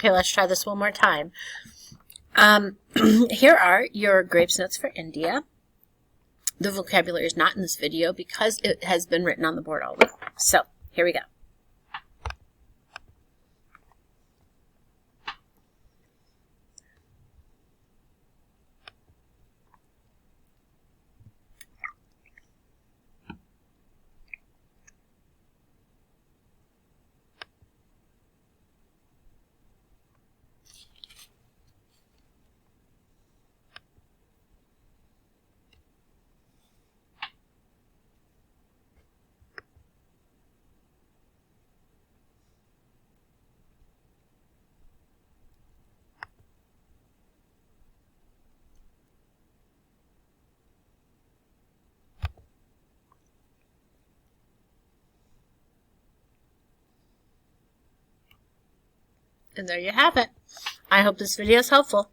Okay, let's try this one more time. Here are your grapes notes for India. The vocabulary is not in this video because it has been written on the board already. So, here we go. And there you have it. I hope this video is helpful.